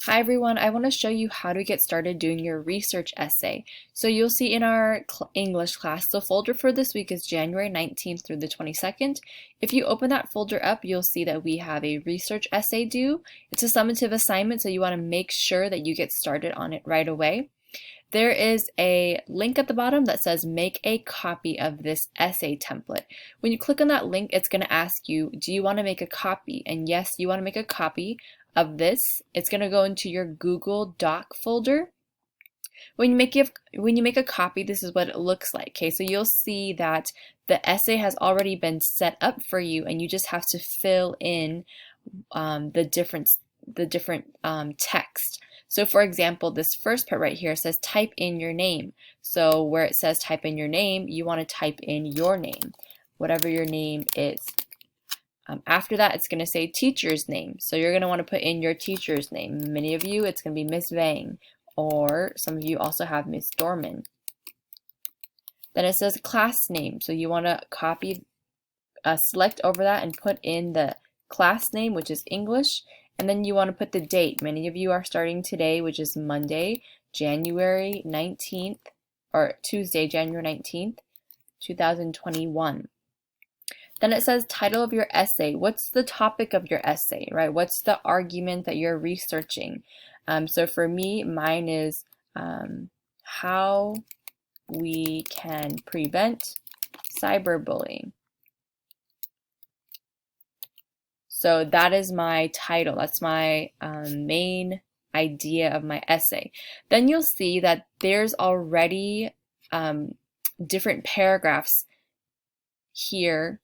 Hi everyone, I want to show you how to get started doing your research essay. So you'll see in our English class, the folder for this week is January 19th through the 22nd. If you open that folder up, you'll see that we have a research essay due. It's a summative assignment, so you want to make sure that you get started on it right away. There is a link at the bottom that says make a copy of this essay template. When you click on that link, it's going to ask you, do you want to make a copy? And yes, you want to make a copy of this. It's going to go into your Google Doc folder. When you make a copy, this is what it looks like. Okay, so you'll see that the essay has already been set up for you, and you just have to fill in the different text. So for example, this first part right here says type in your name. So where it says type in your name, you want to type in your name, whatever your name is. After that, it's going to say teacher's name. So you're going to want to put in your teacher's name. Many of you, it's going to be Miss Vang, or some of you also have Miss Dorman. Then it says class name. So you want to select over that and put in the class name, which is English. And then you want to put the date. Many of you are starting today, which is Monday, January 19th, or Tuesday, January 19th, 2021. Then it says title of your essay. What's the topic of your essay, right? What's the argument that you're researching? So for me, mine is how we can prevent cyberbullying. So that is my title. That's my main idea of my essay. Then you'll see that there's already different paragraphs here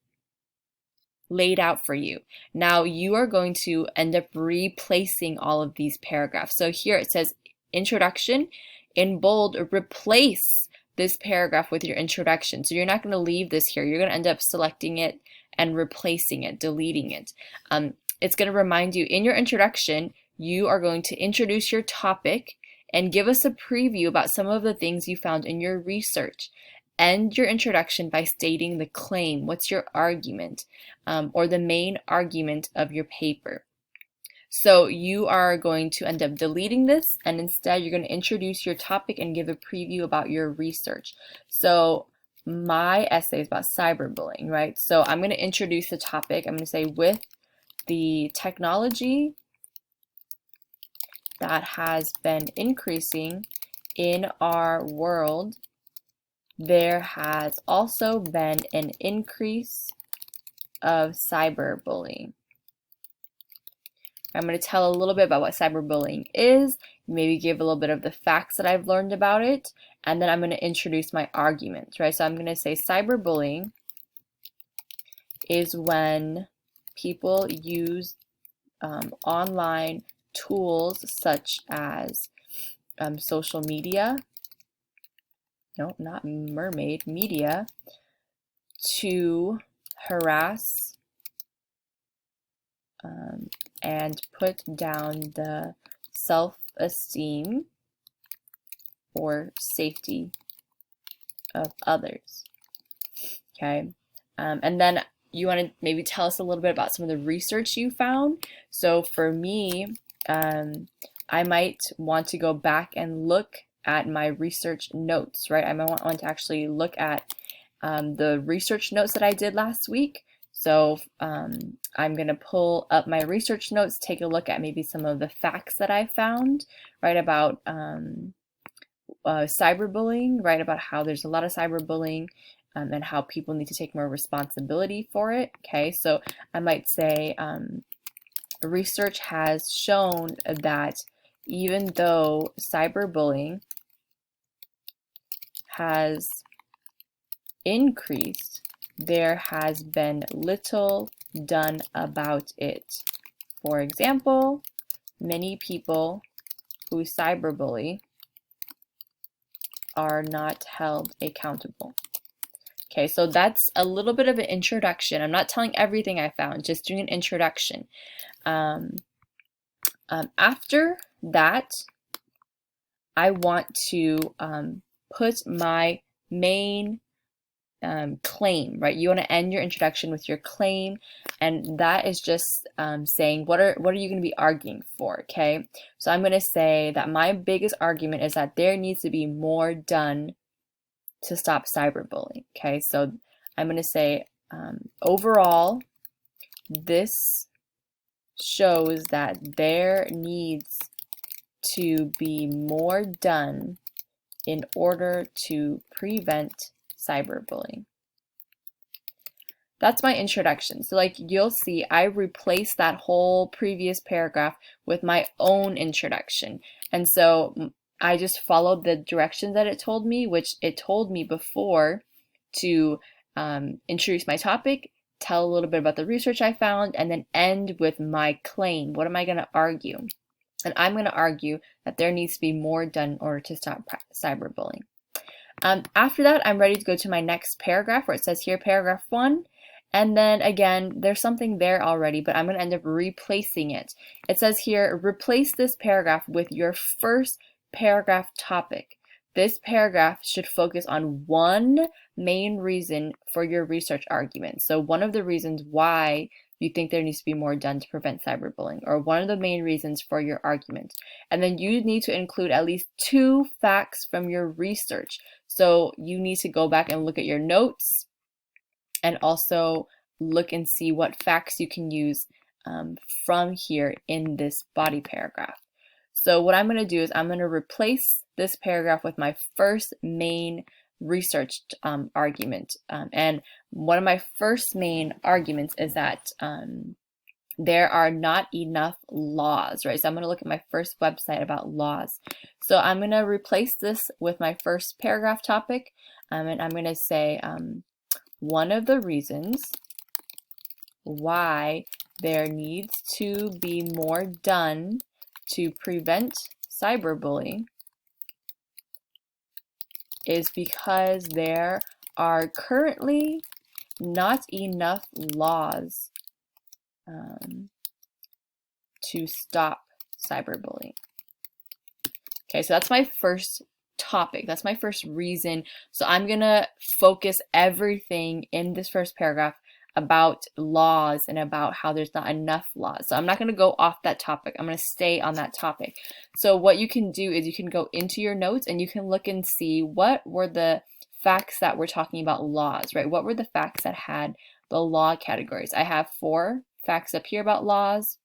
laid out for you. Now you are going to end up replacing all of these paragraphs. So here it says introduction. In bold, replace this paragraph with your introduction. So you're not going to leave this here. You're going to end up selecting it and replacing it, deleting it. It's going to remind you in your introduction, you are going to introduce your topic and give us a preview about some of the things you found in your research. End your introduction by stating the claim. What's your argument, or the main argument of your paper? So you are going to end up deleting this, and instead you're going to introduce your topic and give a preview about your research. So my essay is about cyberbullying, right? So I'm going to introduce the topic. I'm going to say, with the technology that has been increasing in our world, there has also been an increase of cyberbullying. I'm going to tell a little bit about what cyberbullying is, maybe give a little bit of the facts that I've learned about it, and then I'm going to introduce my arguments, right? So I'm going to say cyberbullying is when people use online tools such as social media, no, not mermaid, media, to harass and put down the self-esteem or safety of others. Okay, and then you want to maybe tell us a little bit about some of the research you found. So for me, I might want to go back and look at my research notes, right? I might want to actually look at the research notes that I did last week. So I'm going to pull up my research notes, take a look at maybe some of the facts that I found, right, about cyberbullying, right, about how there's a lot of cyberbullying and how people need to take more responsibility for it. Okay, so I might say research has shown that even though cyberbullying has increased, there has been little done about it. For example, many people who cyberbully are not held accountable. Okay, so that's a little bit of an introduction. I'm not telling everything I found, just doing an introduction. After that, I want to put my main claim, right? You want to end your introduction with your claim, and that is just saying what are you going to be arguing for, okay? So I'm going to say that my biggest argument is that there needs to be more done to stop cyberbullying, okay? So I'm going to say overall, this shows that there needs to be more done in order to prevent cyberbullying. That's my introduction. So like you'll see, I replaced that whole previous paragraph with my own introduction. And so I just followed the directions that it told me, which it told me before to introduce my topic, tell a little bit about the research I found, and then end with my claim. What am I going to argue? And I'm going to argue that there needs to be more done in order to stop cyberbullying. After that, I'm ready to go to my next paragraph where it says here, paragraph 1. And then again, there's something there already, but I'm going to end up replacing it. It says here, replace this paragraph with your first paragraph topic. This paragraph should focus on one main reason for your research argument. So one of the reasons why you think there needs to be more done to prevent cyberbullying, or one of the main reasons for your argument. And then you need to include at least 2 facts from your research. So you need to go back and look at your notes and also look and see what facts you can use from here in this body paragraph. So what I'm going to do is I'm going to replace this paragraph with my first main research argument. And one of my first main arguments is that there are not enough laws, right? So I'm going to look at my first website about laws. So I'm going to replace this with my first paragraph topic, and I'm going to say one of the reasons why there needs to be more done to prevent cyberbullying is because there are currently not enough laws to stop cyberbullying. Okay, so that's my first topic. That's my first reason. So I'm gonna focus everything in this first paragraph about laws and about how there's not enough laws. So I'm not going to go off that topic. I'm going to stay on that topic. So what you can do is you can go into your notes and you can look and see what were the facts that we're talking about laws, right? What were the facts that had the law categories? I have 4 facts up here about laws.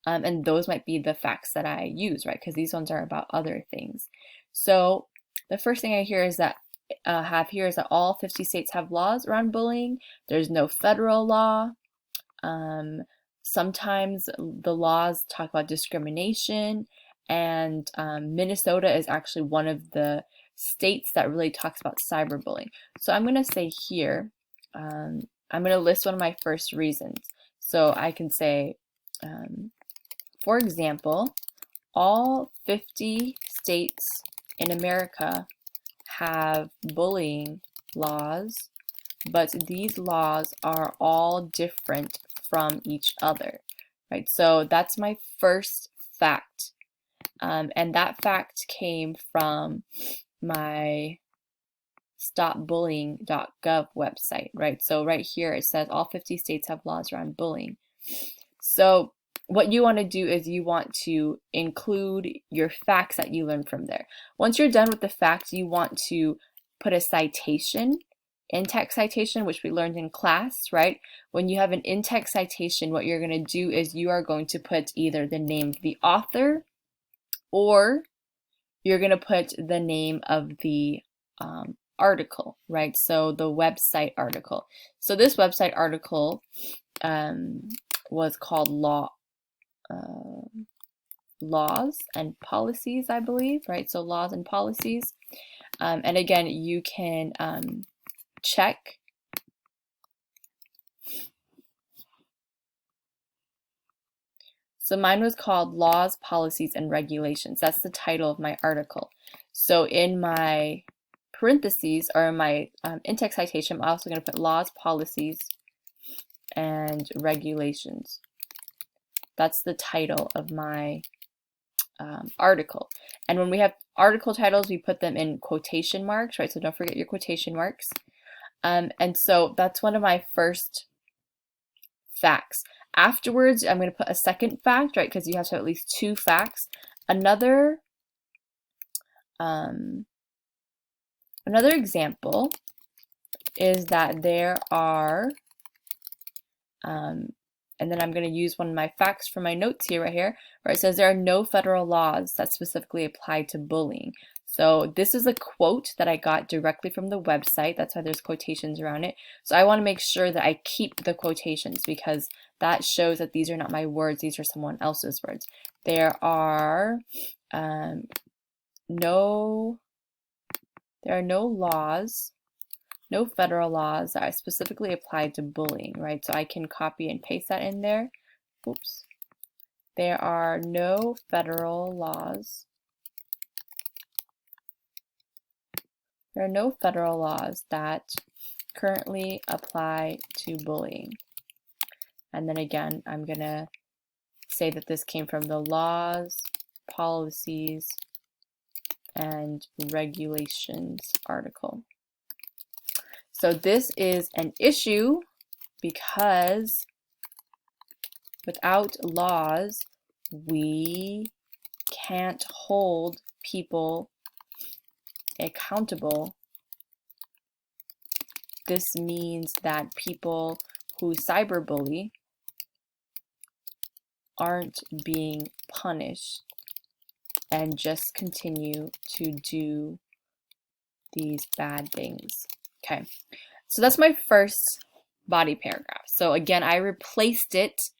And those might be the facts that I use, right? Because these ones are about other things. So the first thing I hear is that have here is that all 50 states have laws around bullying. There's no federal law. Sometimes the laws talk about discrimination, and Minnesota is actually one of the states that really talks about cyberbullying. So I'm going to say here, I'm going to list one of my first reasons. So I can say, for example, all 50 states in America have bullying laws, but these laws are all different from each other, right? So that's my first fact. And that fact came from my stopbullying.gov website, right? So right here it says all 50 states have laws around bullying. So what you want to do is you want to include your facts that you learned from there. Once you're done with the facts, you want to put a citation, in-text citation, which we learned in class, right? When you have an in-text citation, what you're going to do is you are going to put either the name of the author or you're going to put the name of the article, right? So the website article. So this website article was called Laws and Policies, I believe, right? So Laws and Policies. And again, you can check So mine was called Laws, Policies, and Regulations. That's the title of my article. So in my parentheses, or in my in-text citation, I'm also going to put Laws, Policies, and Regulations. That's the title of my article. And when we have article titles, we put them in quotation marks, right? So don't forget your quotation marks. And so that's one of my first facts. Afterwards, I'm going to put a second fact, right? Because you have to have at least 2 facts. Another example is that there are, and then I'm going to use one of my facts from my notes here, right here, where it says there are no federal laws that specifically apply to bullying. So this is a quote that I got directly from the website. That's why there's quotations around it. So I want to make sure that I keep the quotations because that shows that these are not my words. These are someone else's words. There are no laws, no federal laws that are specifically applied to bullying, right? So I can copy and paste that in there. Oops. There are no federal laws. There are no federal laws that currently apply to bullying. And then again, I'm going to say that this came from the laws, policies, and regulations article. So this is an issue because without laws, we can't hold people accountable. This means that people who cyberbully aren't being punished and just continue to do these bad things. Okay, so that's my first body paragraph. So again, I replaced it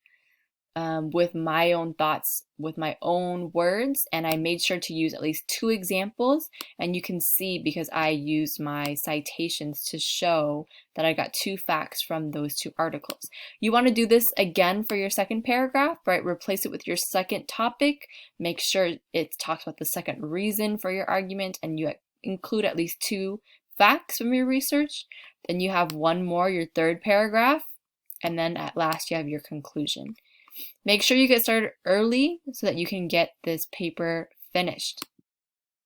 with my own thoughts, with my own words, and I made sure to use at least 2 examples, and you can see because I used my citations to show that I got 2 facts from those 2 articles. You want to do this again for your second paragraph, right? Replace it with your second topic, make sure it talks about the second reason for your argument, and you include at least 2 facts from your research. Then you have one more, your third paragraph, and then at last you have your conclusion. Make sure you get started early so that you can get this paper finished.